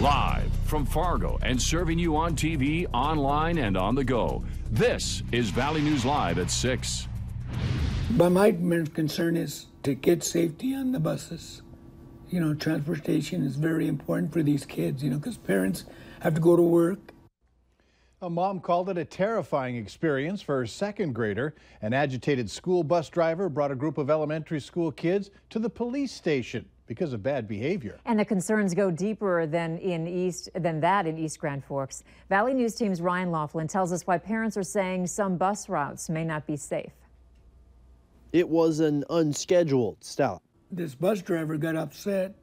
Live from Fargo and serving you on TV, online, and on the go. This is Valley News Live at 6. But my main concern is to get safety on the buses. You know, transportation is very important for these kids, you know, because parents have to go to work. A mom called it a terrifying experience for her second grader. An agitated school bus driver brought a group of elementary school kids to the police station because of bad behavior. And the concerns go deeper than that in East Grand Forks. Valley News Team's Ryan Laughlin tells us why parents are saying some bus routes may not be safe. It was an unscheduled stop. This bus driver got upset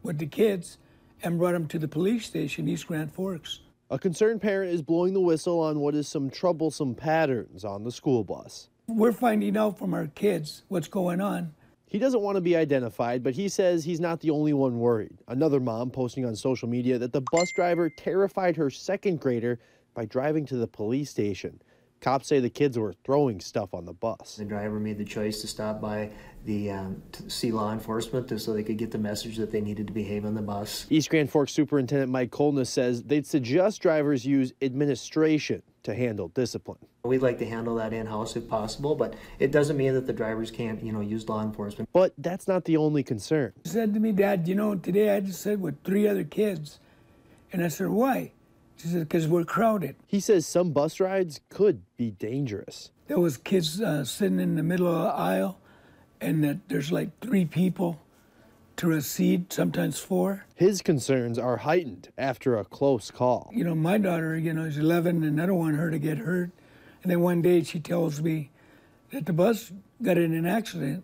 with the kids and brought them to the police station, East Grand Forks. A concerned parent is blowing the whistle on what is some troublesome patterns on the school bus. We're finding out from our kids what's going on. He doesn't want to be identified, but he says he's not the only one worried. Another mom posting on social media that the bus driver terrified her second grader by driving to the police station. Cops say the kids were throwing stuff on the bus. The driver made the choice to stop by to see law enforcement so they could get the message that they needed to behave on the bus. East Grand Forks Superintendent Mike Kolness says they'd suggest drivers use administration to handle discipline. We'd like to handle that in-house if possible, but it doesn't mean that the drivers can't, use law enforcement. But that's not the only concern. He said to me, Dad, today I just said with 3 other kids. And I said, why? She said, because we're crowded. He says some bus rides could be dangerous. There was kids sitting in the middle of the aisle, and that there's like 3 people to a seat, sometimes 4. His concerns are heightened after a close call. My daughter, is 11, and I don't want her to get hurt. And then one day she tells me that the bus got in an accident,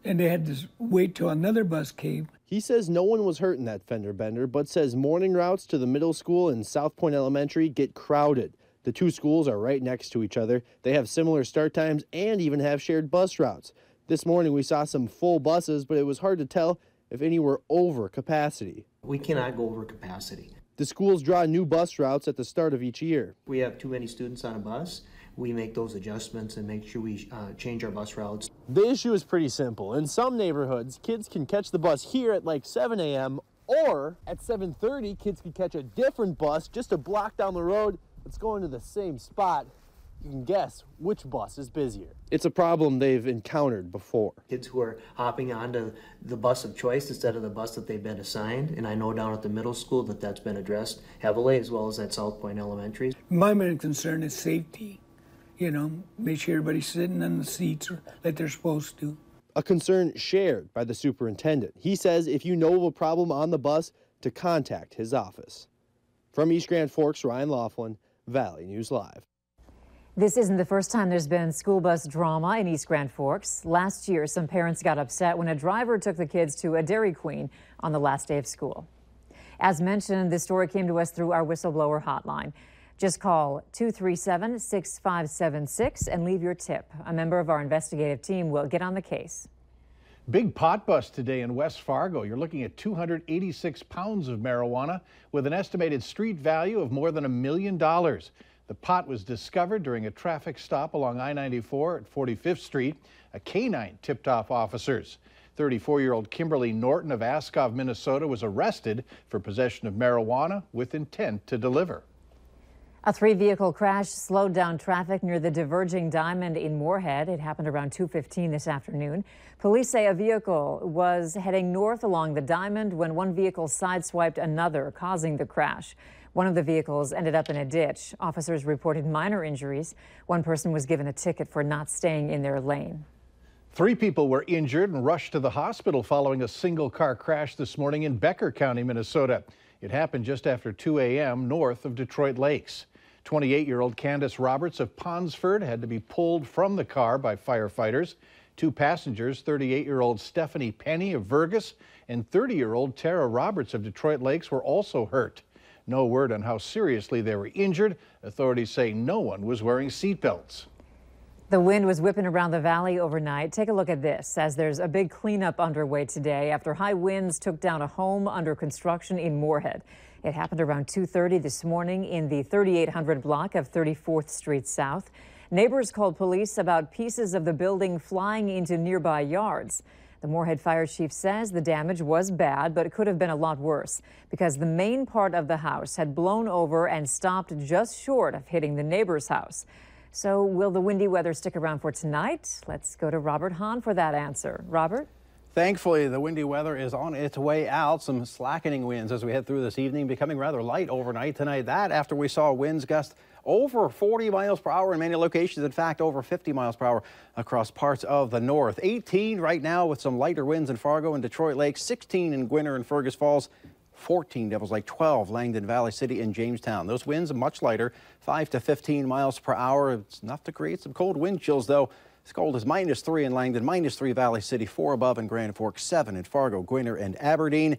and they had to wait till another bus came. He says no one was hurt in that fender bender, but says morning routes to the middle school and South Point Elementary get crowded. The 2 schools are right next to each other. They have similar start times and even have shared bus routes. This morning we saw some full buses, but it was hard to tell if any were over capacity. We cannot go over capacity. The schools draw new bus routes at the start of each year. We have too many students on a bus. We make those adjustments and make sure we change our bus routes. The issue is pretty simple. In some neighborhoods, kids can catch the bus here at like 7 a.m. or at 7:30, kids can catch a different bus just a block down the road that's going to the same spot. You can guess which bus is busier. It's a problem they've encountered before. Kids who are hopping onto the bus of choice instead of the bus that they've been assigned, and I know down at the middle school that's been addressed heavily, as well as at South Point Elementary. My main concern is safety. Make sure everybody's sitting on the seats like they're supposed to. A concern shared by the superintendent. He says if you know of a problem on the bus, to contact his office. From East Grand Forks, Ryan Laughlin, Valley News Live. This isn't the first time there's been school bus drama in East Grand Forks. Last year, some parents got upset when a driver took the kids to a Dairy Queen on the last day of school. As mentioned, this story came to us through our whistleblower hotline. Just call 237-6576 and leave your tip. A member of our investigative team will get on the case. Big pot bust today in West Fargo. You're looking at 286 pounds of marijuana with an estimated street value of more than $1 million. The pot was discovered during a traffic stop along I-94 at 45th Street. A canine tipped off officers. 34-year-old Kimberly Norton of Askov, Minnesota was arrested for possession of marijuana with intent to deliver. A 3-vehicle crash slowed down traffic near the diverging Diamond in Moorhead. It happened around 2:15 this afternoon. Police say a vehicle was heading north along the Diamond when one vehicle sideswiped another, causing the crash. One of the vehicles ended up in a ditch. Officers reported minor injuries. One person was given a ticket for not staying in their lane. 3 people were injured and rushed to the hospital following a single-car crash this morning in Becker County, Minnesota. It happened just after 2 a.m. north of Detroit Lakes. 28-year-old Candace Roberts of Ponsford had to be pulled from the car by firefighters. 2 passengers, 38-year-old Stephanie Penny of Vergas and 30-year-old Tara Roberts of Detroit Lakes, were also hurt. No word on how seriously they were injured. Authorities say no one was wearing seatbelts. The wind was whipping around the valley overnight. Take a look at this as there's a big cleanup underway today after high winds took down a home under construction in Moorhead. It happened around 2:30 this morning in the 3800 block of 34th Street South. Neighbors called police about pieces of the building flying into nearby yards. The Moorhead Fire Chief says the damage was bad, but it could have been a lot worse because the main part of the house had blown over and stopped just short of hitting the neighbor's house. So will the windy weather stick around for tonight? Let's go to Robert Hahn for that answer. Robert? Thankfully, the windy weather is on its way out. Some slackening winds as we head through this evening, becoming rather light overnight tonight. That after we saw winds gust over 40 miles per hour in many locations. In fact, over 50 miles per hour across parts of the north. 18 right now with some lighter winds in Fargo and Detroit Lakes, 16 in Gwinner and Fergus Falls, 14 Devils Lake, 12 Langdon Valley City and Jamestown. Those winds are much lighter, 5 to 15 miles per hour. It's enough to create some cold wind chills, though. As cold as -3 in Langdon, -3 Valley City, 4 above in Grand Forks, 7 in Fargo, Gwinner and Aberdeen.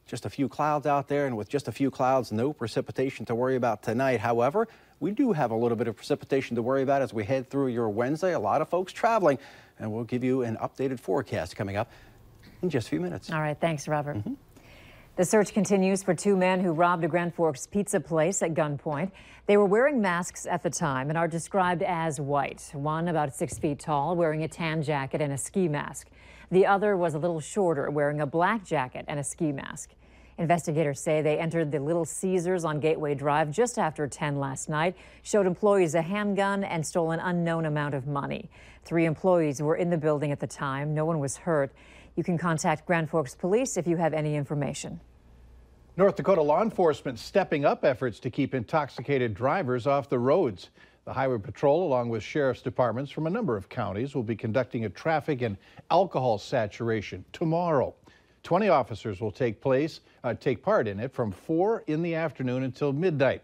Just a few clouds out there, and with just a few clouds, no precipitation to worry about tonight. However, we do have a little bit of precipitation to worry about as we head through your Wednesday. A lot of folks traveling, and we'll give you an updated forecast coming up in just a few minutes. All right, thanks, Robert. The search continues for 2 men who robbed a Grand Forks pizza place at gunpoint. They were wearing masks at the time and are described as white. One about 6 feet tall, wearing a tan jacket and a ski mask. The other was a little shorter, wearing a black jacket and a ski mask. Investigators say they entered the Little Caesars on Gateway Drive just after 10 last night, showed employees a handgun, and stole an unknown amount of money. 3 employees were in the building at the time. No one was hurt. You can contact Grand Forks Police if you have any information. North Dakota law enforcement stepping up efforts to keep intoxicated drivers off the roads. The Highway Patrol, along with sheriff's departments from a number of counties, will be conducting a traffic and alcohol saturation tomorrow. 20 officers will take part in it from 4 in the afternoon until midnight.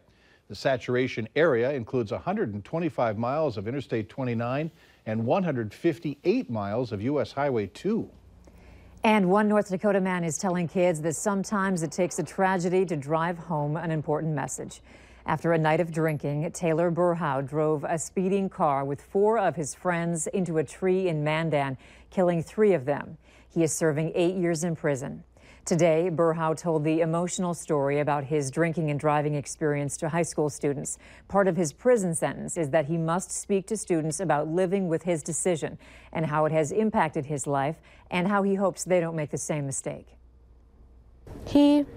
The saturation area includes 125 miles of Interstate 29 and 158 miles of U.S. Highway 2. And one North Dakota man is telling kids that sometimes it takes a tragedy to drive home an important message. After a night of drinking, Taylor Burhow drove a speeding car with 4 of his friends into a tree in Mandan, killing 3 of them. He is serving 8 years in prison. Today, Burhow told the emotional story about his drinking and driving experience to high school students. Part of his prison sentence is that he must speak to students about living with his decision and how it has impacted his life and how he hopes they don't make the same mistake. He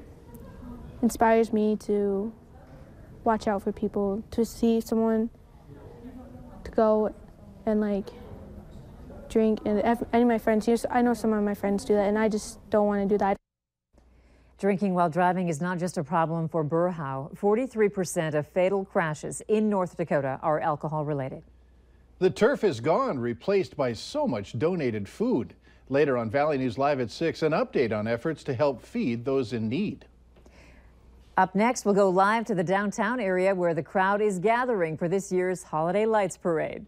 inspires me to watch out for people, to see someone to go and drink, and any of my friends, I know some of my friends do that, and I just don't want to do that. Drinking while driving is not just a problem for Burhow. 43% of fatal crashes in North Dakota are alcohol related. The turf is gone, replaced by so much donated food. Later on Valley News Live at 6, an update on efforts to help feed those in need. Up next, we'll go live to the downtown area where the crowd is gathering for this year's Holiday Lights Parade.